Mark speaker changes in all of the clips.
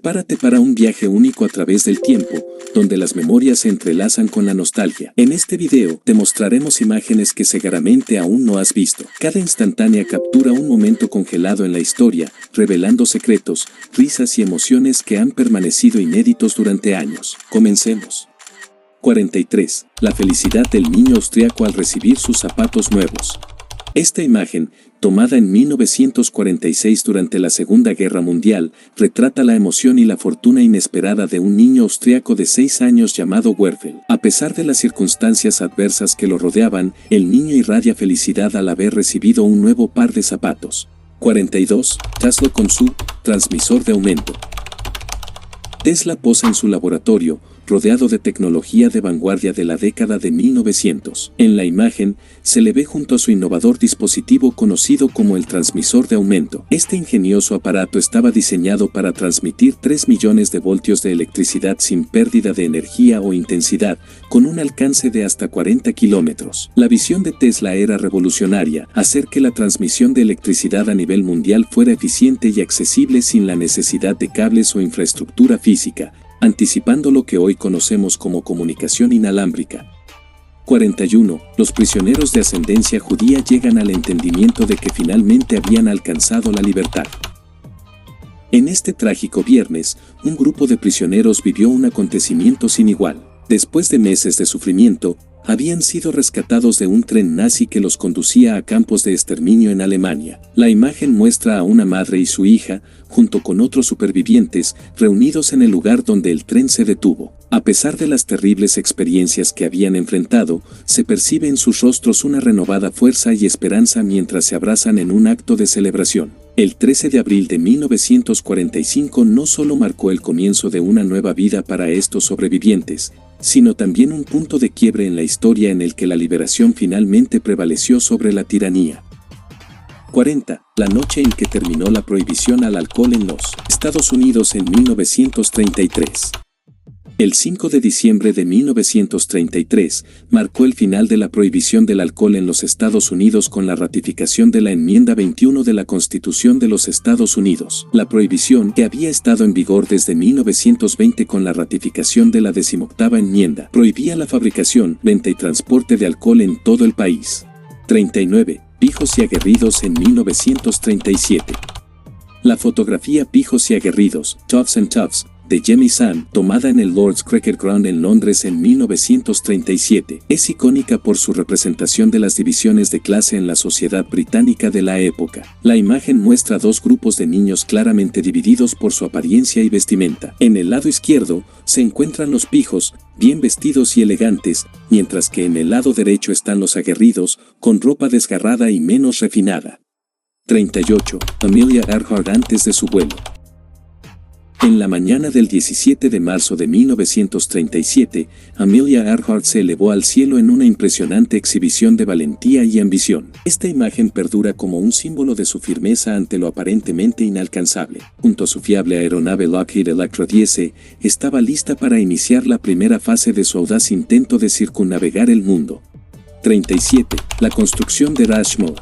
Speaker 1: Prepárate para un viaje único a través del tiempo, donde las memorias se entrelazan con la nostalgia. En este video te mostraremos imágenes que seguramente aún no has visto. Cada instantánea captura un momento congelado en la historia, revelando secretos, risas y emociones que han permanecido inéditos durante años. Comencemos. 43. La felicidad del niño austriaco al recibir sus zapatos nuevos. Esta imagen, tomada en 1946 durante la Segunda Guerra Mundial, retrata la emoción y la fortuna inesperada de un niño austriaco de 6 años llamado Werfel. A pesar de las circunstancias adversas que lo rodeaban, el niño irradia felicidad al haber recibido un nuevo par de zapatos. 42. Tesla con su transmisor de aumento. Tesla posa en su laboratorio, rodeado de tecnología de vanguardia de la década de 1900. En la imagen, se le ve junto a su innovador dispositivo conocido como el transmisor de aumento. Este ingenioso aparato estaba diseñado para transmitir 3 millones de voltios de electricidad sin pérdida de energía o intensidad, con un alcance de hasta 40 kilómetros. La visión de Tesla era revolucionaria, hacer que la transmisión de electricidad a nivel mundial fuera eficiente y accesible sin la necesidad de cables o infraestructura física, anticipando lo que hoy conocemos como comunicación inalámbrica. 41. Los prisioneros de ascendencia judía llegan al entendimiento de que finalmente habían alcanzado la libertad. En este trágico viernes, un grupo de prisioneros vivió un acontecimiento sin igual. Después de meses de sufrimiento, habían sido rescatados de un tren nazi que los conducía a campos de exterminio en Alemania. La imagen muestra a una madre y su hija, junto con otros supervivientes, reunidos en el lugar donde el tren se detuvo. A pesar de las terribles experiencias que habían enfrentado, se percibe en sus rostros una renovada fuerza y esperanza mientras se abrazan en un acto de celebración. El 13 de abril de 1945 no solo marcó el comienzo de una nueva vida para estos sobrevivientes, sino también un punto de quiebre en la historia en el que la liberación finalmente prevaleció sobre la tiranía. 40. La noche en que terminó la prohibición al alcohol en los Estados Unidos en 1933. El 5 de diciembre de 1933 marcó el final de la prohibición del alcohol en los Estados Unidos con la ratificación de la Enmienda 21 de la Constitución de los Estados Unidos. La prohibición, que había estado en vigor desde 1920 con la ratificación de la 18ª enmienda, prohibía la fabricación, venta y transporte de alcohol en todo el país. 39. Pijos y aguerridos en 1937. La fotografía Pijos y aguerridos, Toughs and Toughs, de Jimmy Sam, tomada en el Lord's Cricket Ground en Londres en 1937, es icónica por su representación de las divisiones de clase en la sociedad británica de la época. La imagen muestra dos grupos de niños claramente divididos por su apariencia y vestimenta. En el lado izquierdo, se encuentran los pijos, bien vestidos y elegantes, mientras que en el lado derecho están los aguerridos, con ropa desgarrada y menos refinada. 38. Amelia Earhart antes de su vuelo. En la mañana del 17 de marzo de 1937, Amelia Earhart se elevó al cielo en una impresionante exhibición de valentía y ambición. Esta imagen perdura como un símbolo de su firmeza ante lo aparentemente inalcanzable. Junto a su fiable aeronave Lockheed Electra 10, estaba lista para iniciar la primera fase de su audaz intento de circunnavegar el mundo. 37. La construcción de Rushmore.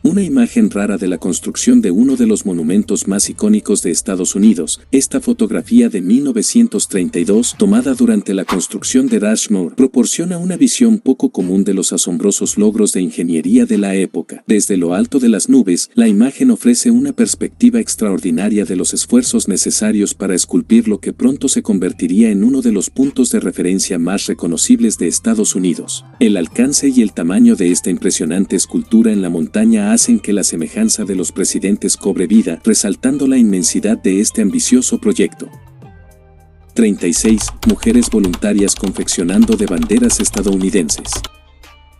Speaker 1: Una imagen rara de la construcción de uno de los monumentos más icónicos de Estados Unidos. Esta fotografía de 1932, tomada durante la construcción de Rushmore, proporciona una visión poco común de los asombrosos logros de ingeniería de la época. Desde lo alto de las nubes, la imagen ofrece una perspectiva extraordinaria de los esfuerzos necesarios para esculpir lo que pronto se convertiría en uno de los puntos de referencia más reconocibles de Estados Unidos. El alcance y el tamaño de esta impresionante escultura en la montaña hacen que la semejanza de los presidentes cobre vida, resaltando la inmensidad de este ambicioso proyecto. 36. Mujeres voluntarias confeccionando de banderas estadounidenses.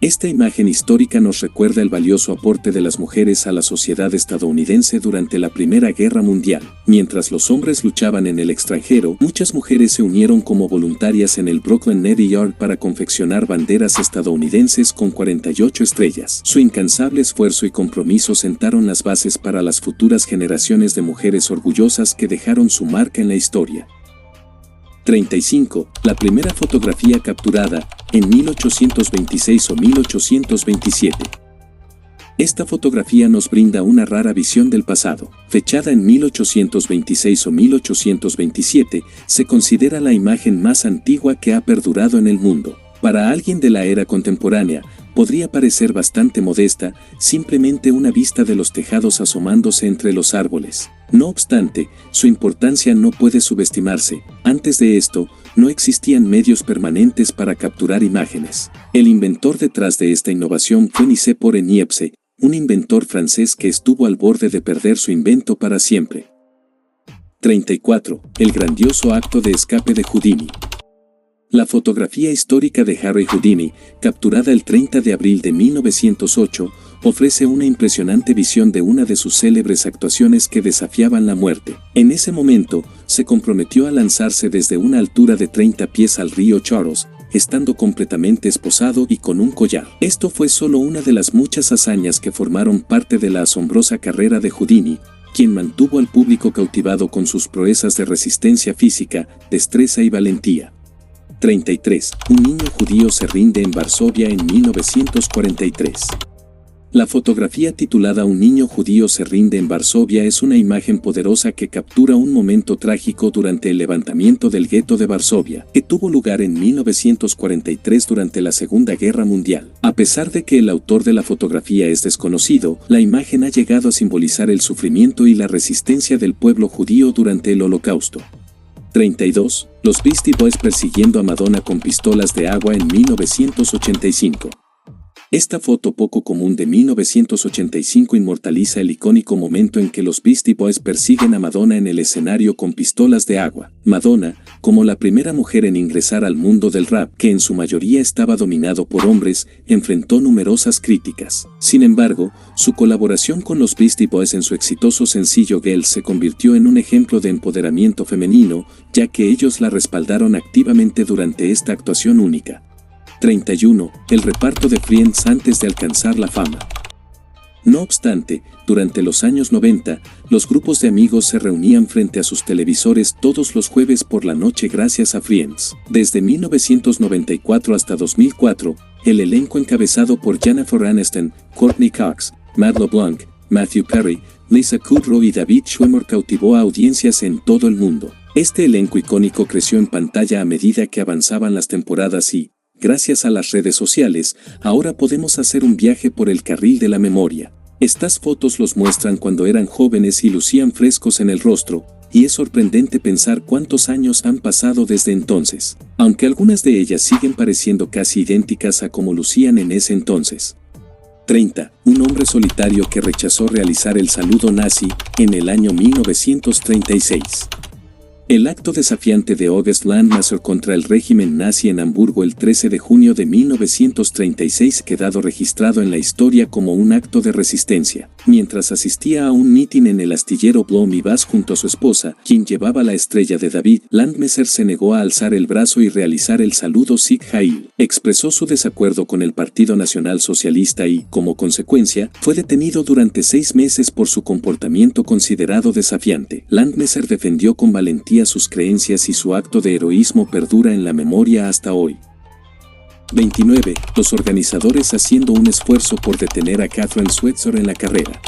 Speaker 1: Esta imagen histórica nos recuerda el valioso aporte de las mujeres a la sociedad estadounidense durante la Primera Guerra Mundial. Mientras los hombres luchaban en el extranjero, muchas mujeres se unieron como voluntarias en el Brooklyn Navy Yard para confeccionar banderas estadounidenses con 48 estrellas. Su incansable esfuerzo y compromiso sentaron las bases para las futuras generaciones de mujeres orgullosas que dejaron su marca en la historia. 35. La primera fotografía capturada, en 1826 o 1827. Esta fotografía nos brinda una rara visión del pasado. Fechada en 1826 o 1827, se considera la imagen más antigua que ha perdurado en el mundo. Para alguien de la era contemporánea, podría parecer bastante modesta, simplemente una vista de los tejados asomándose entre los árboles. No obstante, su importancia no puede subestimarse. Antes de esto, no existían medios permanentes para capturar imágenes. El inventor detrás de esta innovación fue Nicephore Niepce, un inventor francés que estuvo al borde de perder su invento para siempre. 34. El grandioso acto de escape de Houdini. La fotografía histórica de Harry Houdini, capturada el 30 de abril de 1908, ofrece una impresionante visión de una de sus célebres actuaciones que desafiaban la muerte. En ese momento, se comprometió a lanzarse desde una altura de 30 pies al río Charles, estando completamente esposado y con un collar. Esto fue solo una de las muchas hazañas que formaron parte de la asombrosa carrera de Houdini, quien mantuvo al público cautivado con sus proezas de resistencia física, destreza y valentía. 33. Un niño judío se rinde en Varsovia en 1943. La fotografía titulada Un niño judío se rinde en Varsovia es una imagen poderosa que captura un momento trágico durante el levantamiento del gueto de Varsovia, que tuvo lugar en 1943 durante la Segunda Guerra Mundial. A pesar de que el autor de la fotografía es desconocido, la imagen ha llegado a simbolizar el sufrimiento y la resistencia del pueblo judío durante el Holocausto. 32. Los Beastie Boys persiguiendo a Madonna con pistolas de agua en 1985. Esta foto poco común de 1985 inmortaliza el icónico momento en que los Beastie Boys persiguen a Madonna en el escenario con pistolas de agua. Madonna, como la primera mujer en ingresar al mundo del rap, que en su mayoría estaba dominado por hombres, enfrentó numerosas críticas. Sin embargo, su colaboración con los Beastie Boys en su exitoso sencillo Girl se convirtió en un ejemplo de empoderamiento femenino, ya que ellos la respaldaron activamente durante esta actuación única. 31. El reparto de Friends antes de alcanzar la fama. No obstante, durante los años 90, los grupos de amigos se reunían frente a sus televisores todos los jueves por la noche gracias a Friends. Desde 1994 hasta 2004, el elenco encabezado por Jennifer Aniston, Courtney Cox, Matt LeBlanc, Matthew Perry, Lisa Kudrow y David Schwimmer cautivó a audiencias en todo el mundo. Este elenco icónico creció en pantalla a medida que avanzaban las temporadas y, gracias a las redes sociales, ahora podemos hacer un viaje por el carril de la memoria. Estas fotos los muestran cuando eran jóvenes y lucían frescos en el rostro, y es sorprendente pensar cuántos años han pasado desde entonces, aunque algunas de ellas siguen pareciendo casi idénticas a como lucían en ese entonces. 30. Un hombre solitario que rechazó realizar el saludo nazi en el año 1936. El acto desafiante de August Landmasser contra el régimen nazi en Hamburgo el 13 de junio de 1936 quedado registrado en la historia como un acto de resistencia. Mientras asistía a un mitin en el astillero Blom y Bass junto a su esposa, quien llevaba la estrella de David, Landmasser se negó a alzar el brazo y realizar el saludo Sieg Heil. Expresó su desacuerdo con el Partido Nacional Socialista y, como consecuencia, fue detenido durante 6 meses por su comportamiento considerado desafiante. Landmasser defendió con valentía sus creencias y su acto de heroísmo perdura en la memoria hasta hoy. 29. Los organizadores haciendo un esfuerzo por detener a Kathrine Switzer en la carrera.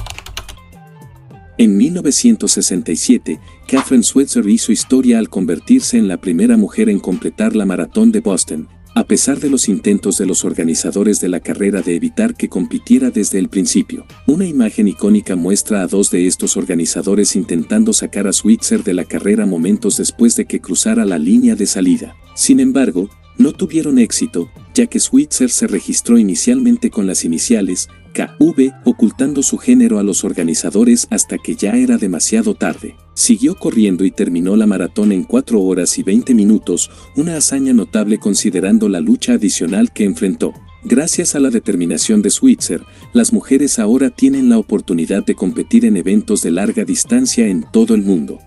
Speaker 1: En 1967, Kathrine Switzer hizo historia al convertirse en la primera mujer en completar la maratón de Boston, a pesar de los intentos de los organizadores de la carrera de evitar que compitiera desde el principio. Una imagen icónica muestra a 2 de estos organizadores intentando sacar a Switzer de la carrera momentos después de que cruzara la línea de salida. Sin embargo, no tuvieron éxito, ya que Switzer se registró inicialmente con las iniciales KV, ocultando su género a los organizadores hasta que ya era demasiado tarde. Siguió corriendo y terminó la maratón en 4 horas y 20 minutos, una hazaña notable considerando la lucha adicional que enfrentó. Gracias a la determinación de Switzer, las mujeres ahora tienen la oportunidad de competir en eventos de larga distancia en todo el mundo.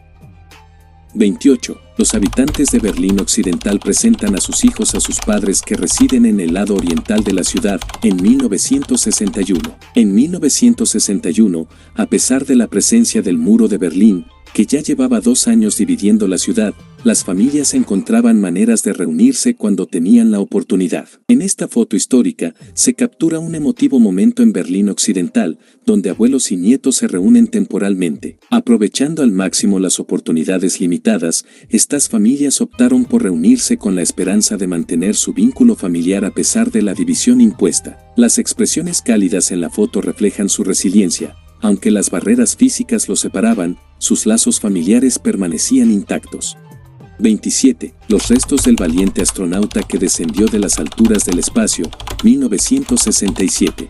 Speaker 1: 28. Los habitantes de Berlín Occidental presentan a sus hijos a sus padres que residen en el lado oriental de la ciudad, en 1961. En 1961, a pesar de la presencia del muro de Berlín, que ya llevaba 2 años dividiendo la ciudad, las familias encontraban maneras de reunirse cuando tenían la oportunidad. En esta foto histórica se captura un emotivo momento en Berlín Occidental, donde abuelos y nietos se reúnen temporalmente. Aprovechando al máximo las oportunidades limitadas, estas familias optaron por reunirse con la esperanza de mantener su vínculo familiar a pesar de la división impuesta. Las expresiones cálidas en la foto reflejan su resiliencia. Aunque las barreras físicas los separaban, sus lazos familiares permanecían intactos. 27. Los restos del valiente astronauta que descendió de las alturas del espacio, 1967.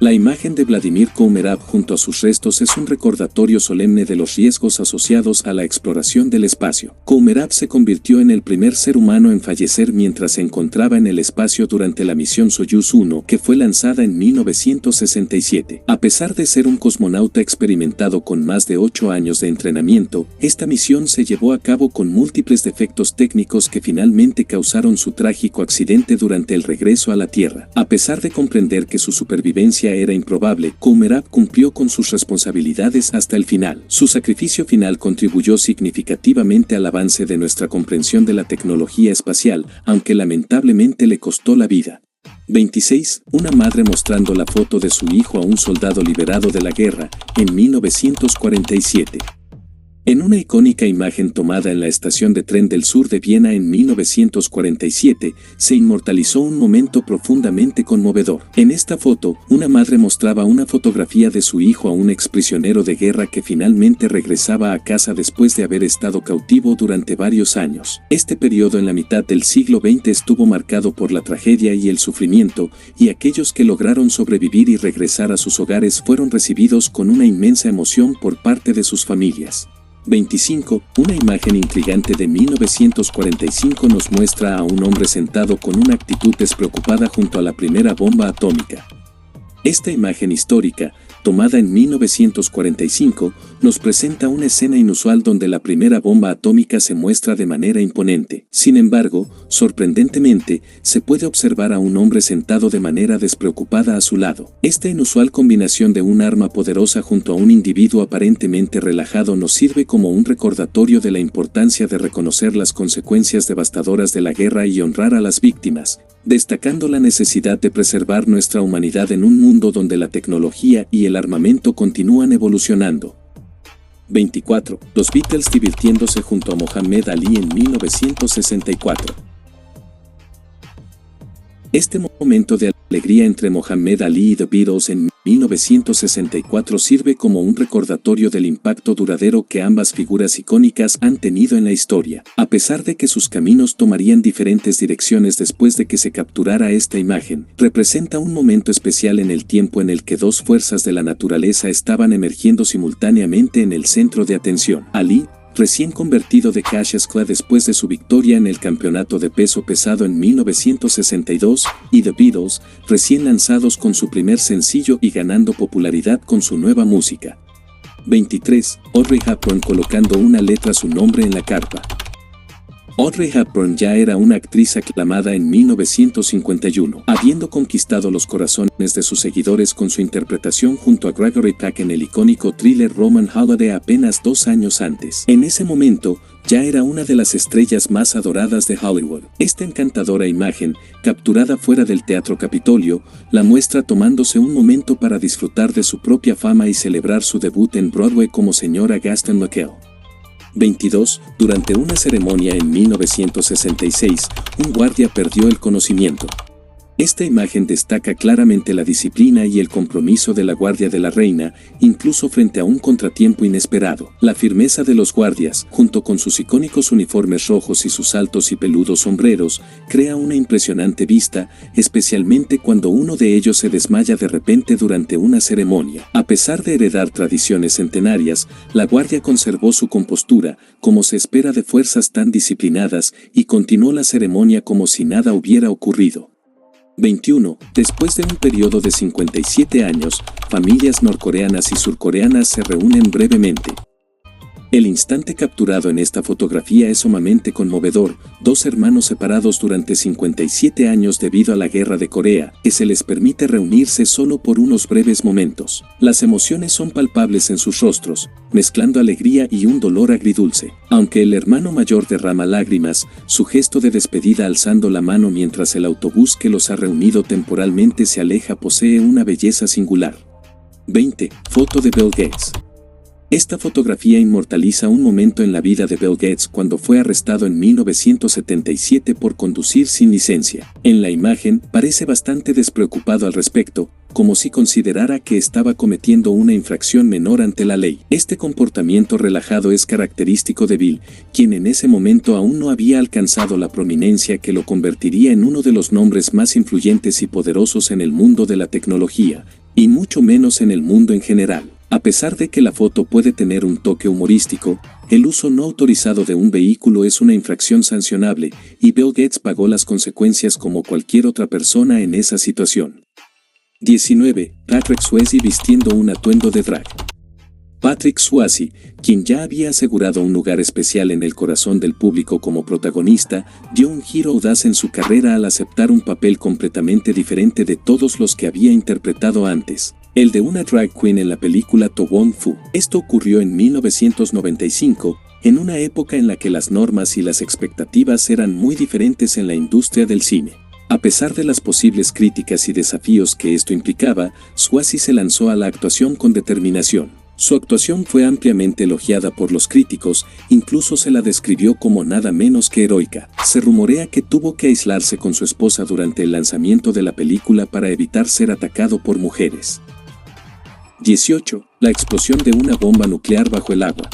Speaker 1: La imagen de Vladimir Komarov junto a sus restos es un recordatorio solemne de los riesgos asociados a la exploración del espacio. Komarov se convirtió en el primer ser humano en fallecer mientras se encontraba en el espacio durante la misión Soyuz 1, que fue lanzada en 1967. A pesar de ser un cosmonauta experimentado con más de 8 años de entrenamiento, esta misión se llevó a cabo con múltiples defectos técnicos que finalmente causaron su trágico accidente durante el regreso a la Tierra. A pesar de comprender que su supervivencia era improbable, Komarov cumplió con sus responsabilidades hasta el final. Su sacrificio final contribuyó significativamente al avance de nuestra comprensión de la tecnología espacial, aunque lamentablemente le costó la vida. 26. Una madre mostrando la foto de su hijo a un soldado liberado de la guerra, en 1947. En una icónica imagen tomada en la estación de tren del sur de Viena en 1947, se inmortalizó un momento profundamente conmovedor. En esta foto, una madre mostraba una fotografía de su hijo a un exprisionero de guerra que finalmente regresaba a casa después de haber estado cautivo durante varios años. Este periodo en la mitad del siglo XX estuvo marcado por la tragedia y el sufrimiento, y aquellos que lograron sobrevivir y regresar a sus hogares fueron recibidos con una inmensa emoción por parte de sus familias. 25. Una imagen intrigante de 1945 nos muestra a un hombre sentado con una actitud despreocupada junto a la primera bomba atómica. Esta imagen histórica, tomada en 1945, nos presenta una escena inusual donde la primera bomba atómica se muestra de manera imponente. Sin embargo, sorprendentemente, se puede observar a un hombre sentado de manera despreocupada a su lado. Esta inusual combinación de un arma poderosa junto a un individuo aparentemente relajado nos sirve como un recordatorio de la importancia de reconocer las consecuencias devastadoras de la guerra y honrar a las víctimas, destacando la necesidad de preservar nuestra humanidad en un mundo donde la tecnología y el armamento continúan evolucionando. 24. Los Beatles divirtiéndose junto a Mohamed Ali en 1964. Este momento de alegría entre Mohamed Ali y The Beatles en 1964 sirve como un recordatorio del impacto duradero que ambas figuras icónicas han tenido en la historia. A pesar de que sus caminos tomarían diferentes direcciones después de que se capturara esta imagen, representa un momento especial en el tiempo en el que dos fuerzas de la naturaleza estaban emergiendo simultáneamente en el centro de atención. Ali, recién convertido de Cassius Clay después de su victoria en el campeonato de peso pesado en 1962, y The Beatles, recién lanzados con su primer sencillo y ganando popularidad con su nueva música. 23. Audrey Hepburn colocando una letra a su nombre en la carpa. Audrey Hepburn ya era una actriz aclamada en 1951, habiendo conquistado los corazones de sus seguidores con su interpretación junto a Gregory Peck en el icónico thriller Roman Holiday apenas 2 años antes. En ese momento, ya era una de las estrellas más adoradas de Hollywood. Esta encantadora imagen, capturada fuera del Teatro Capitolio, la muestra tomándose un momento para disfrutar de su propia fama y celebrar su debut en Broadway como señora Gaston McKell. 22. Durante una ceremonia en 1966, un guardia perdió el conocimiento. Esta imagen destaca claramente la disciplina y el compromiso de la Guardia de la Reina, incluso frente a un contratiempo inesperado. La firmeza de los guardias, junto con sus icónicos uniformes rojos y sus altos y peludos sombreros, crea una impresionante vista, especialmente cuando uno de ellos se desmaya de repente durante una ceremonia. A pesar de heredar tradiciones centenarias, la Guardia conservó su compostura, como se espera de fuerzas tan disciplinadas, y continuó la ceremonia como si nada hubiera ocurrido. 21. Después de un periodo de 57 años, familias norcoreanas y surcoreanas se reúnen brevemente. El instante capturado en esta fotografía es sumamente conmovedor: dos hermanos separados durante 57 años debido a la guerra de Corea, que se les permite reunirse solo por unos breves momentos. Las emociones son palpables en sus rostros, mezclando alegría y un dolor agridulce. Aunque el hermano mayor derrama lágrimas, su gesto de despedida alzando la mano mientras el autobús que los ha reunido temporalmente se aleja posee una belleza singular. 20. Foto de Bill Gates. Esta fotografía inmortaliza un momento en la vida de Bill Gates cuando fue arrestado en 1977 por conducir sin licencia. En la imagen, parece bastante despreocupado al respecto, como si considerara que estaba cometiendo una infracción menor ante la ley. Este comportamiento relajado es característico de Bill, quien en ese momento aún no había alcanzado la prominencia que lo convertiría en uno de los nombres más influyentes y poderosos en el mundo de la tecnología, y mucho menos en el mundo en general. A pesar de que la foto puede tener un toque humorístico, el uso no autorizado de un vehículo es una infracción sancionable, y Bill Gates pagó las consecuencias como cualquier otra persona en esa situación. 19. Patrick Swayze vistiendo un atuendo de drag. Patrick Swayze, quien ya había asegurado un lugar especial en el corazón del público como protagonista, dio un giro audaz en su carrera al aceptar un papel completamente diferente de todos los que había interpretado antes: el de una drag queen en la película To Wong Fu. Esto ocurrió en 1995, en una época en la que las normas y las expectativas eran muy diferentes en la industria del cine. A pesar de las posibles críticas y desafíos que esto implicaba, Swayze se lanzó a la actuación con determinación. Su actuación fue ampliamente elogiada por los críticos, incluso se la describió como nada menos que heroica. Se rumorea que tuvo que aislarse con su esposa durante el lanzamiento de la película para evitar ser atacado por mujeres. 18. La explosión de una bomba nuclear bajo el agua.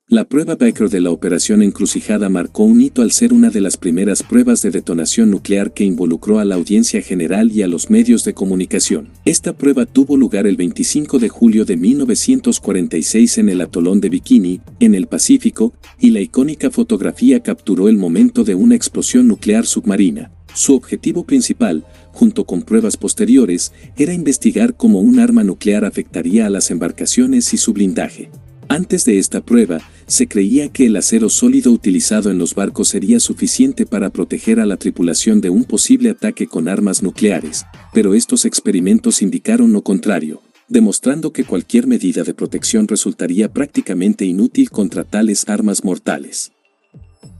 Speaker 1: La prueba Baker de la Operación Encrucijada marcó un hito al ser una de las primeras pruebas de detonación nuclear que involucró a la audiencia general y a los medios de comunicación. Esta prueba tuvo lugar el 25 de julio de 1946 en el atolón de Bikini, en el Pacífico, y la icónica fotografía capturó el momento de una explosión nuclear submarina. Su objetivo principal, junto con pruebas posteriores, era investigar cómo un arma nuclear afectaría a las embarcaciones y su blindaje. Antes de esta prueba, se creía que el acero sólido utilizado en los barcos sería suficiente para proteger a la tripulación de un posible ataque con armas nucleares, pero estos experimentos indicaron lo contrario, demostrando que cualquier medida de protección resultaría prácticamente inútil contra tales armas mortales.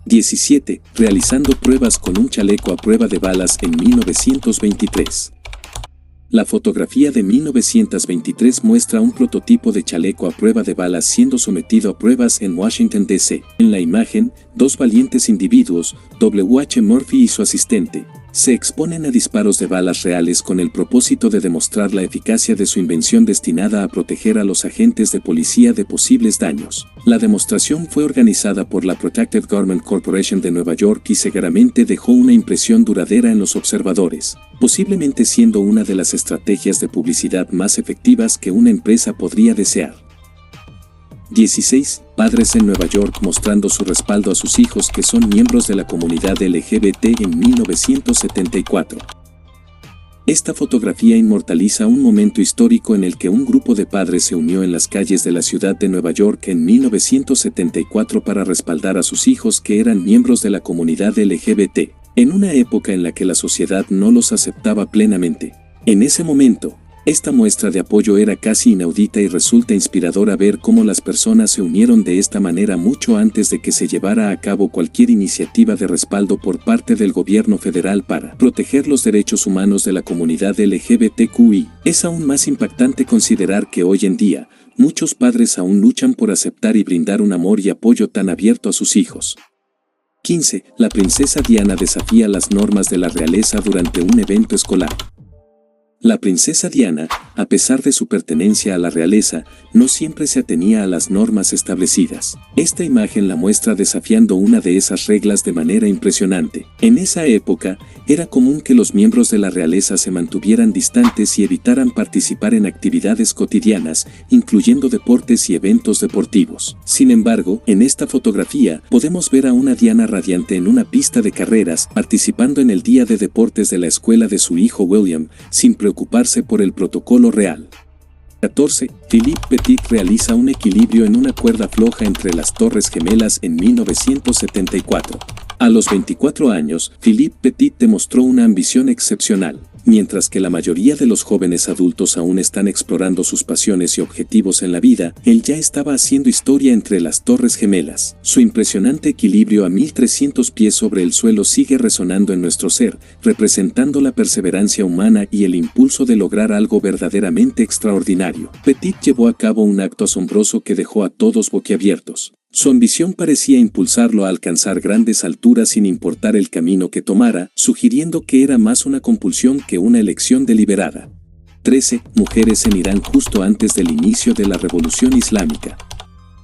Speaker 1: 17. Realizando pruebas con un chaleco a prueba de balas en 1923. La fotografía de 1923 muestra un prototipo de chaleco a prueba de balas siendo sometido a pruebas en Washington, D.C. En la imagen, dos valientes individuos, W. H. Murphy y su asistente, se exponen a disparos de balas reales con el propósito de demostrar la eficacia de su invención destinada a proteger a los agentes de policía de posibles daños. La demostración fue organizada por la Protective Garment Corporation de Nueva York y seguramente dejó una impresión duradera en los observadores, posiblemente siendo una de las estrategias de publicidad más efectivas que una empresa podría desear. 16. Padres en Nueva York mostrando su respaldo a sus hijos que son miembros de la comunidad LGBT en 1974. Esta fotografía inmortaliza un momento histórico en el que un grupo de padres se unió en las calles de la ciudad de Nueva York en 1974 para respaldar a sus hijos que eran miembros de la comunidad LGBT, en una época en la que la sociedad no los aceptaba plenamente. En ese momento, esta muestra de apoyo era casi inaudita y resulta inspiradora ver cómo las personas se unieron de esta manera mucho antes de que se llevara a cabo cualquier iniciativa de respaldo por parte del gobierno federal para proteger los derechos humanos de la comunidad LGBTQI. Es aún más impactante considerar que hoy en día, muchos padres aún luchan por aceptar y brindar un amor y apoyo tan abierto a sus hijos. 15. La princesa Diana desafía las normas de la realeza durante un evento escolar. La princesa Diana, a pesar de su pertenencia a la realeza, no siempre se atenía a las normas establecidas. Esta imagen la muestra desafiando una de esas reglas de manera impresionante. En esa época, era común que los miembros de la realeza se mantuvieran distantes y evitaran participar en actividades cotidianas, incluyendo deportes y eventos deportivos. Sin embargo, en esta fotografía, podemos ver a una Diana radiante en una pista de carreras, participando en el día de deportes de la escuela de su hijo William, sin preocuparse por el protocolo real. 14. Philippe Petit realiza un equilibrio en una cuerda floja entre las Torres Gemelas en 1974. A los 24 años, Philippe Petit demostró una ambición excepcional. Mientras que la mayoría de los jóvenes adultos aún están explorando sus pasiones y objetivos en la vida, él ya estaba haciendo historia entre las Torres Gemelas. Su impresionante equilibrio a 1300 pies sobre el suelo sigue resonando en nuestro ser, representando la perseverancia humana y el impulso de lograr algo verdaderamente extraordinario. Petit llevó a cabo un acto asombroso que dejó a todos boquiabiertos. Su ambición parecía impulsarlo a alcanzar grandes alturas sin importar el camino que tomara, sugiriendo que era más una compulsión que una elección deliberada. 13. Mujeres en Irán justo antes del inicio de la Revolución Islámica.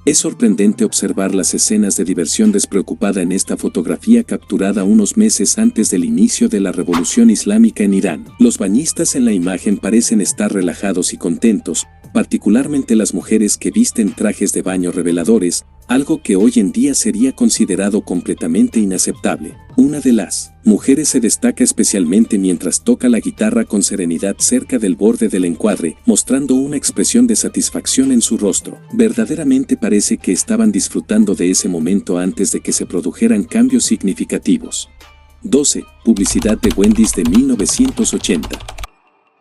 Speaker 1: Es sorprendente observar las escenas de diversión despreocupada en esta fotografía capturada unos meses antes del inicio de la Revolución Islámica en Irán. Los bañistas en la imagen parecen estar relajados y contentos, particularmente las mujeres que visten trajes de baño reveladores, algo que hoy en día sería considerado completamente inaceptable. Una de las mujeres se destaca especialmente mientras toca la guitarra con serenidad cerca del borde del encuadre, mostrando una expresión de satisfacción en su rostro. Verdaderamente parece que estaban disfrutando de ese momento antes de que se produjeran cambios significativos. 12. Publicidad de Wendy's de 1980.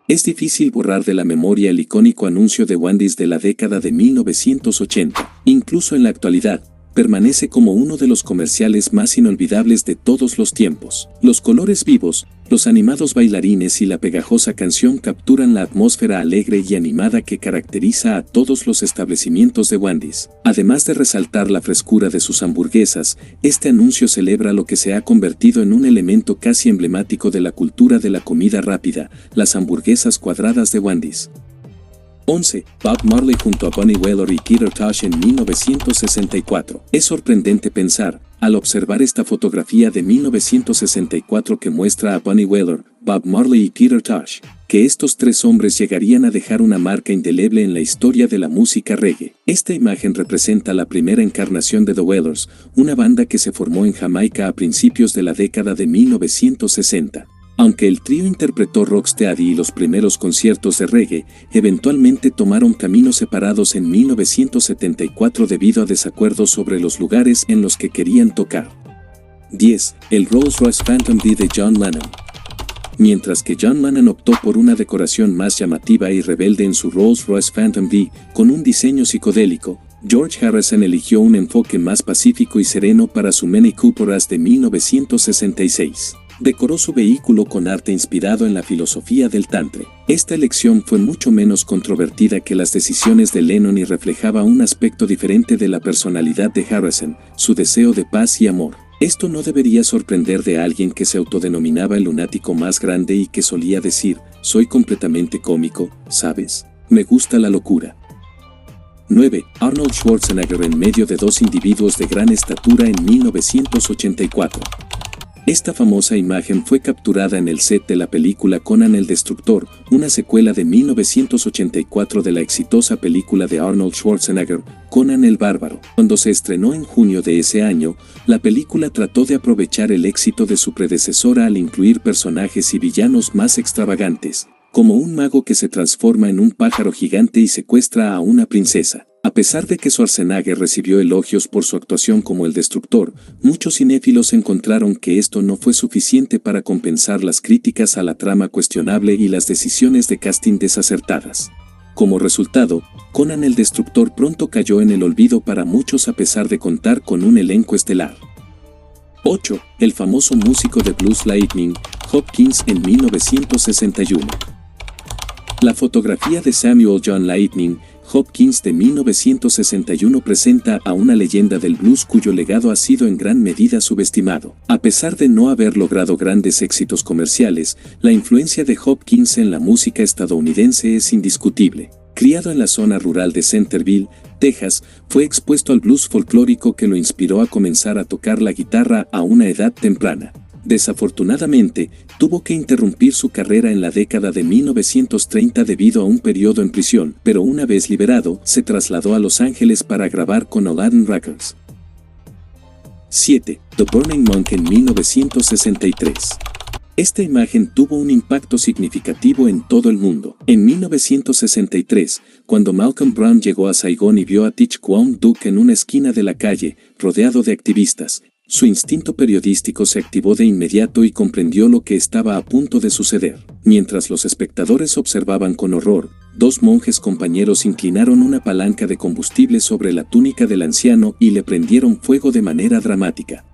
Speaker 1: Es difícil borrar de la memoria el icónico anuncio de Wendy's de la década de 1980. Incluso en la actualidad, permanece como uno de los comerciales más inolvidables de todos los tiempos. Los colores vivos, los animados bailarines y la pegajosa canción capturan la atmósfera alegre y animada que caracteriza a todos los establecimientos de Wendy's. Además de resaltar la frescura de sus hamburguesas, este anuncio celebra lo que se ha convertido en un elemento casi emblemático de la cultura de la comida rápida, las hamburguesas cuadradas de Wendy's. 11. Bob Marley junto a Bunny Wailer y Peter Tosh en 1964. Es sorprendente pensar, al observar esta fotografía de 1964 que muestra a Bunny Wailer, Bob Marley y Peter Tosh, que estos tres hombres llegarían a dejar una marca indeleble en la historia de la música reggae. Esta imagen representa la primera encarnación de The Wailers, una banda que se formó en Jamaica a principios de la década de 1960. Aunque el trío interpretó rocksteady y los primeros conciertos de reggae, eventualmente tomaron caminos separados en 1974 debido a desacuerdos sobre los lugares en los que querían tocar. 10. El Rolls-Royce Phantom V de John Lennon. Mientras que John Lennon optó por una decoración más llamativa y rebelde en su Rolls-Royce Phantom V, con un diseño psicodélico, George Harrison eligió un enfoque más pacífico y sereno para su Mini Cooper As de 1966. Decoró su vehículo con arte inspirado en la filosofía del Tantre. Esta elección fue mucho menos controvertida que las decisiones de Lennon y reflejaba un aspecto diferente de la personalidad de Harrison, su deseo de paz y amor. Esto no debería sorprender de alguien que se autodenominaba el lunático más grande y que solía decir, soy completamente cómico, ¿sabes? Me gusta la locura. 9. Arnold Schwarzenegger en medio de dos individuos de gran estatura en 1984. Esta famosa imagen fue capturada en el set de la película Conan el Destructor, una secuela de 1984 de la exitosa película de Arnold Schwarzenegger, Conan el Bárbaro. Cuando se estrenó en junio de ese año, la película trató de aprovechar el éxito de su predecesora al incluir personajes y villanos más extravagantes, como un mago que se transforma en un pájaro gigante y secuestra a una princesa. A pesar de que Schwarzenegger recibió elogios por su actuación como el Destructor, muchos cinéfilos encontraron que esto no fue suficiente para compensar las críticas a la trama cuestionable y las decisiones de casting desacertadas. Como resultado, Conan el Destructor pronto cayó en el olvido para muchos a pesar de contar con un elenco estelar. 8. El famoso músico de blues Lightning, Hopkins en 1961. La fotografía de Samuel John Lightning Hopkins de 1961 presenta a una leyenda del blues cuyo legado ha sido en gran medida subestimado. A pesar de no haber logrado grandes éxitos comerciales, la influencia de Hopkins en la música estadounidense es indiscutible. Criado en la zona rural de Centerville, Texas, fue expuesto al blues folclórico que lo inspiró a comenzar a tocar la guitarra a una edad temprana. Desafortunadamente, tuvo que interrumpir su carrera en la década de 1930 debido a un periodo en prisión, pero una vez liberado, se trasladó a Los Ángeles para grabar con Aladdin Records. 7. The Burning Monk en 1963. Esta imagen tuvo un impacto significativo en todo el mundo. En 1963, cuando Malcolm Brown llegó a Saigón y vio a Thich Quang Duc en una esquina de la calle, rodeado de activistas, su instinto periodístico se activó de inmediato y comprendió lo que estaba a punto de suceder. Mientras los espectadores observaban con horror, dos monjes compañeros inclinaron una palanca de combustible sobre la túnica del anciano y le prendieron fuego de manera dramática.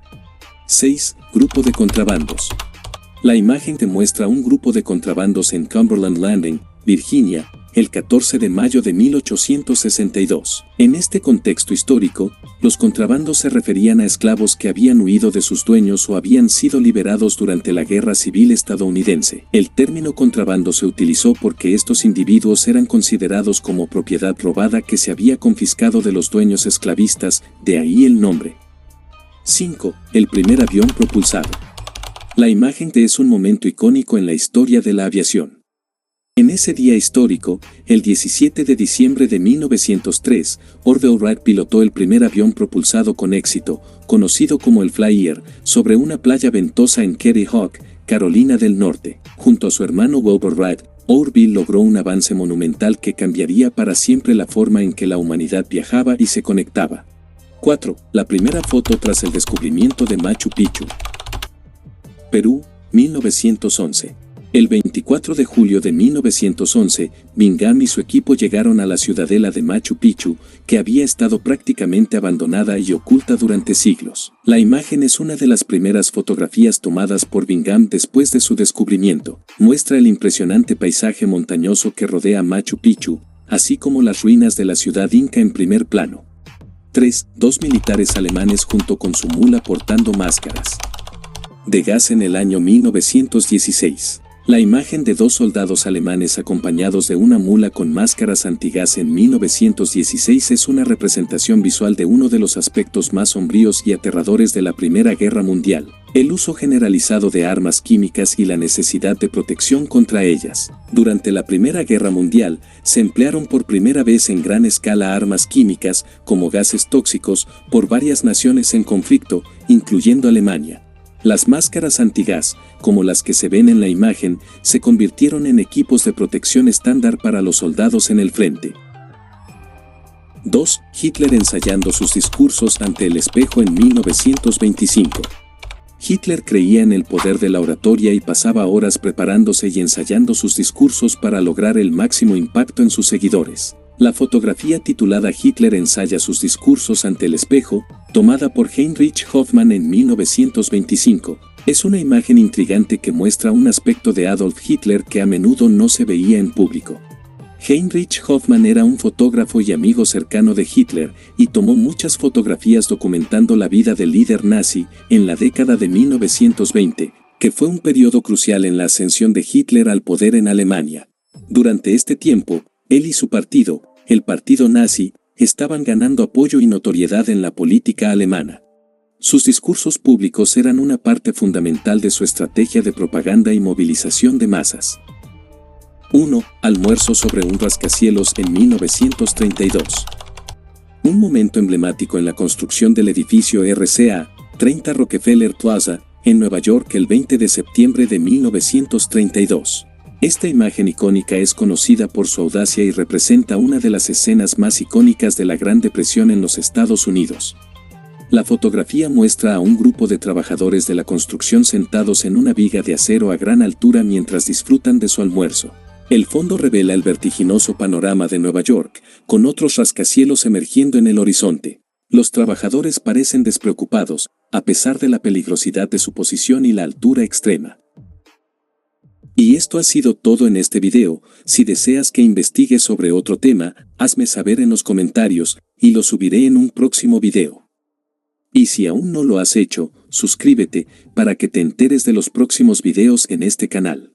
Speaker 1: 6. Grupo de contrabandos. La imagen te muestra un grupo de contrabandos en Cumberland Landing, Virginia, el 14 de mayo de 1862. En este contexto histórico, los contrabandos se referían a esclavos que habían huido de sus dueños o habían sido liberados durante la Guerra Civil estadounidense. El término contrabando se utilizó porque estos individuos eran considerados como propiedad robada que se había confiscado de los dueños esclavistas, de ahí el nombre. 5. El primer avión propulsado. La imagen es un momento icónico en la historia de la aviación. En ese día histórico, el 17 de diciembre de 1903, Orville Wright pilotó el primer avión propulsado con éxito, conocido como el Flyer, sobre una playa ventosa en Kitty Hawk, Carolina del Norte. Junto a su hermano Wilbur Wright, Orville logró un avance monumental que cambiaría para siempre la forma en que la humanidad viajaba y se conectaba. 4. La primera foto tras el descubrimiento de Machu Picchu. Perú, 1911. El 24 de julio de 1911, Bingham y su equipo llegaron a la ciudadela de Machu Picchu, que había estado prácticamente abandonada y oculta durante siglos. La imagen es una de las primeras fotografías tomadas por Bingham después de su descubrimiento. Muestra el impresionante paisaje montañoso que rodea Machu Picchu, así como las ruinas de la ciudad inca en primer plano. 3. Dos militares alemanes junto con su mula portando máscaras de gas en el año 1916. La imagen de dos soldados alemanes acompañados de una mula con máscaras antigas en 1916 es una representación visual de uno de los aspectos más sombríos y aterradores de la Primera Guerra Mundial: el uso generalizado de armas químicas y la necesidad de protección contra ellas. Durante la Primera Guerra Mundial, se emplearon por primera vez en gran escala armas químicas, como gases tóxicos, por varias naciones en conflicto, incluyendo Alemania. Las máscaras antigas, como las que se ven en la imagen, se convirtieron en equipos de protección estándar para los soldados en el frente. 2. Hitler ensayando sus discursos ante el espejo en 1925. Hitler creía en el poder de la oratoria y pasaba horas preparándose y ensayando sus discursos para lograr el máximo impacto en sus seguidores. La fotografía titulada Hitler ensaya sus discursos ante el espejo, tomada por Heinrich Hoffmann en 1925, es una imagen intrigante que muestra un aspecto de Adolf Hitler que a menudo no se veía en público. Heinrich Hoffmann era un fotógrafo y amigo cercano de Hitler y tomó muchas fotografías documentando la vida del líder nazi en la década de 1920, que fue un periodo crucial en la ascensión de Hitler al poder en Alemania. Durante este tiempo, él y su partido, el partido nazi, estaban ganando apoyo y notoriedad en la política alemana. Sus discursos públicos eran una parte fundamental de su estrategia de propaganda y movilización de masas. 1. Almuerzo sobre un rascacielos en 1932. Un momento emblemático en la construcción del edificio RCA 30 Rockefeller Plaza, en Nueva York el 20 de septiembre de 1932. Esta imagen icónica es conocida por su audacia y representa una de las escenas más icónicas de la Gran Depresión en los Estados Unidos. La fotografía muestra a un grupo de trabajadores de la construcción sentados en una viga de acero a gran altura mientras disfrutan de su almuerzo. El fondo revela el vertiginoso panorama de Nueva York, con otros rascacielos emergiendo en el horizonte. Los trabajadores parecen despreocupados, a pesar de la peligrosidad de su posición y la altura extrema. Y esto ha sido todo en este video. Si deseas que investigue sobre otro tema, hazme saber en los comentarios, y lo subiré en un próximo video. Y si aún no lo has hecho, suscríbete, para que te enteres de los próximos videos en este canal.